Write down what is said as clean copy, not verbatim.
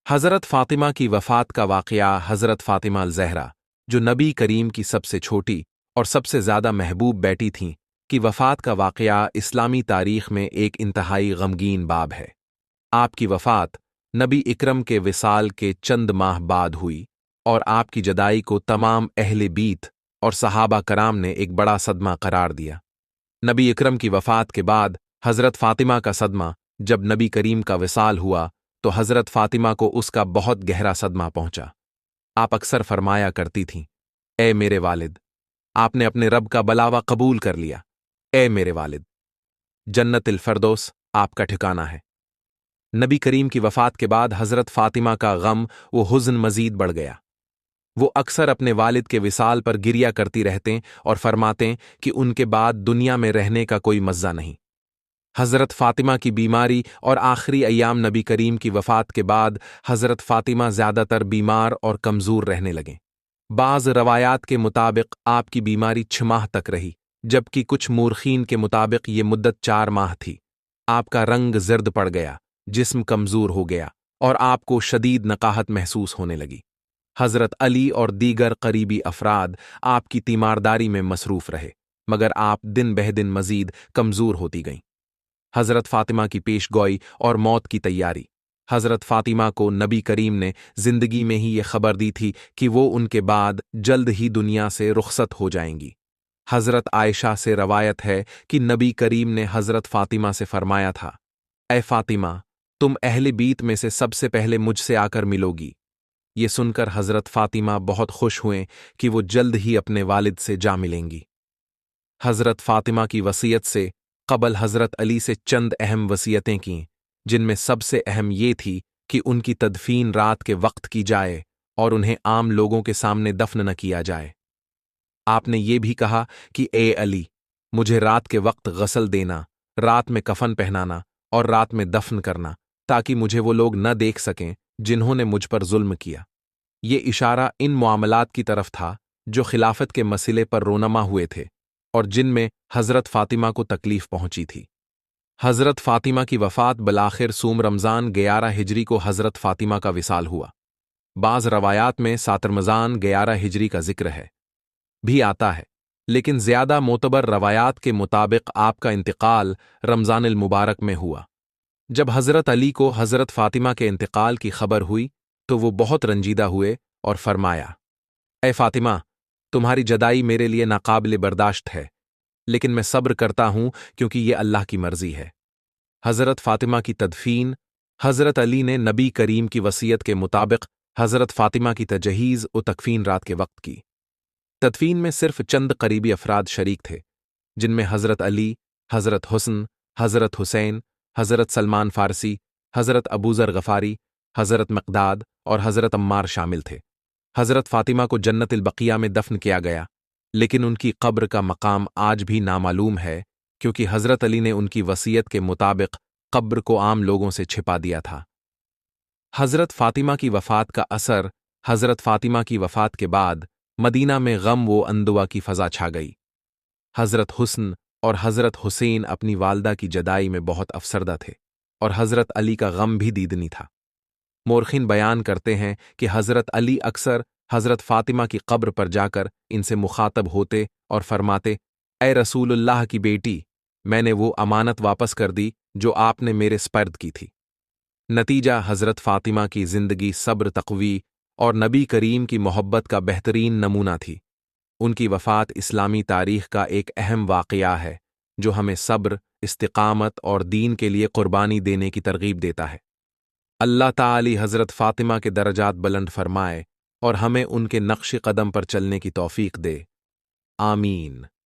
हज़रत फ़ातिमा की वफ़ात का वाक़या। हज़रत फ़ातिमा अल-ज़हरा, जो नबी करीम की सबसे छोटी और सबसे ज़्यादा महबूब बेटी थीं, की वफ़ात का वाक़या इस्लामी तारीख़ में एक इंतहाई गमगीन बाब है। आपकी वफ़ात नबी इकरम के विसाल के चंद माह बाद हुई और आपकी जदाई को तमाम अहले बीत और सहाबा कराम ने एक बड़ा सदमा करार दिया। नबी इकरम की वफ़ात के बाद हज़रत फ़ातिमा का सदमा, जब नबी करीम का विसाल हुआ तो हज़रत फ़ातिमा को उसका बहुत गहरा सदमा पहुंचा। आप अक्सर फरमाया करती थीं, ए मेरे वालिद, आपने अपने रब का बलावा कबूल कर लिया। ए मेरे वालिद, जन्नतिल फ़िरदौस आपका ठिकाना है। नबी करीम की वफ़ात के बाद हज़रत फ़ातिमा का गम वो हुज़्न मज़ीद बढ़ गया। वो अक्सर अपने वालिद के विसाल पर गिरिया करती रहते और फरमाते कि उनके बाद दुनिया में रहने का कोई मज़्ज़ा नहीं। हज़रत फ़ातिमा की बीमारी और आखिरी अय्याम नबी करीम की वफ़ात के बाद हज़रत फ़ातिमा ज़्यादातर बीमार और कमज़ोर रहने लगें। बाज़ रवायात के मुताबिक आपकी बीमारी 6 माह तक रही, जबकि कुछ मूर्खीन के मुताबिक ये मुद्दत 4 माह थी। आपका रंग ज़र्द पड़ गया, जिस्म कमज़ोर हो गया और आपको शदीद नकाहत महसूस होने लगी। हज़रत अली और दीगर करीबी अफराद आपकी तीमारदारी में मसरूफ़ रहे, मगर आप दिन बह दिन मज़ीद कमज़ोर होती गईं। हज़रत फ़ातिमा की पेशगोई और मौत की तैयारी। हज़रत फ़ातिमा को नबी करीम ने ज़िंदगी में ही ये खबर दी थी कि वो उनके बाद जल्द ही दुनिया से रुखसत हो जाएंगी। हज़रत आयशा से रवायत है कि नबी करीम ने हज़रत फ़ातिमा से फरमाया था, ए फ़ातिमा, तुम अहले बीत में से सबसे पहले मुझसे आकर मिलोगी। ये सुनकर हज़रत फ़ातिमा बहुत खुश हुए कि वो जल्द ही अपने वालिद से जा मिलेंगी। हज़रत फ़ातिमा की वसीयत से क़बल हज़रत अली से चंद अहम वसीयतें कीं, जिनमें सबसे अहम ये थी कि उनकी तदफीन रात के वक्त की जाए और उन्हें आम लोगों के सामने दफन न किया जाए। आपने ये भी कहा कि ए अली, मुझे रात के वक्त गसल देना, रात में कफन पहनाना और रात में दफन करना, ताकि मुझे वो लोग न देख सकें जिन्होंने मुझ पर जुल्म किया। ये इशारा इन मामलात की तरफ था जो खिलाफत के मसले पर रोनमा हुए थे और जिनमें हज़रत फ़ातिमा को तकलीफ पहुंची थी। हज़रत फ़ातिमा की वफ़ात बलाखिर सूम रमज़ान 11 हिजरी को हज़रत फ़ातिमा का विसाल हुआ। बाज़ रवायात में 7 रमज़ान 11 हिजरी का जिक्र है भी आता है, लेकिन ज़्यादा मोतबर रवायात के मुताबिक आपका इंतकाल रमज़ानिल मुबारक में हुआ। जब हज़रत अली को हज़रत फ़ातिमा के इंतकाल की खबर हुई तो वो बहुत रंजीदा हुए और फरमाया, ए फ़ातिमा, तुम्हारी जदाई मेरे लिए नाकाबिल बर्दाश्त है, लेकिन मैं सब्र करता हूं क्योंकि ये अल्लाह की मर्जी है। हज़रत फ़ातिमा की तदफीन। हज़रत अली ने नबी करीम की वसीयत के मुताबिक हज़रत फ़ातिमा की तजहीज़ व तकफीन रात के वक्त की। तदफीन में सिर्फ चंद करीबी अफराद शरीक थे, जिनमें हज़रत अली, हज़रत हुस्न, हज़रत हुसैन, हज़रत सलमान फ़ारसी, हज़रत अबूज़र गफ़ारी, हज़रत मक़दाद और हज़रत अम्मार शामिल थे। हज़रत फ़ातिमा को जन्नतिल बक़िया में दफन किया गया, लेकिन उनकी कब्र का मकाम आज भी नामालूम है, क्योंकि हज़रत अली ने उनकी वसीयत के मुताबिक कब्र को आम लोगों से छिपा दिया था। हज़रत फ़ातिमा की वफ़ात का असर। हज़रत फ़ातिमा की वफ़ात के बाद मदीना में गम व अंदुआ की फ़ज़ा छा गई। हज़रत हुस्न और हज़रत हुसैन अपनी वालदा की जदाई में बहुत अफसरदा थे और हज़रत अली का गम भी दीदनी था। मोरखिन बयान करते हैं कि हज़रत अली अक्सर हज़रत फ़ातिमा की कब्र पर जाकर इनसे मुखातब होते और फरमाते, ए रसूलुल्लाह की बेटी, मैंने वो अमानत वापस कर दी जो आपने मेरे स्पर्द की थी। नतीजा हज़रत फ़ातिमा की ज़िंदगी सब्र, तक़वी और नबी करीम की मोहब्बत का बेहतरीन नमूना थी। उनकी वफ़ात इस्लामी तारीख़ का एक अहम वाक़या है जो हमें सब्र, इस्तिक़ामत और दीन के लिए क़ुरबानी देने की तरग़ीब देता है। अल्लाह ताली हज़रत फ़ातिमा के दरजात बुलंद फरमाए और हमें उनके नक्श कदम पर चलने की तौफ़ीक़ दे। आमीन।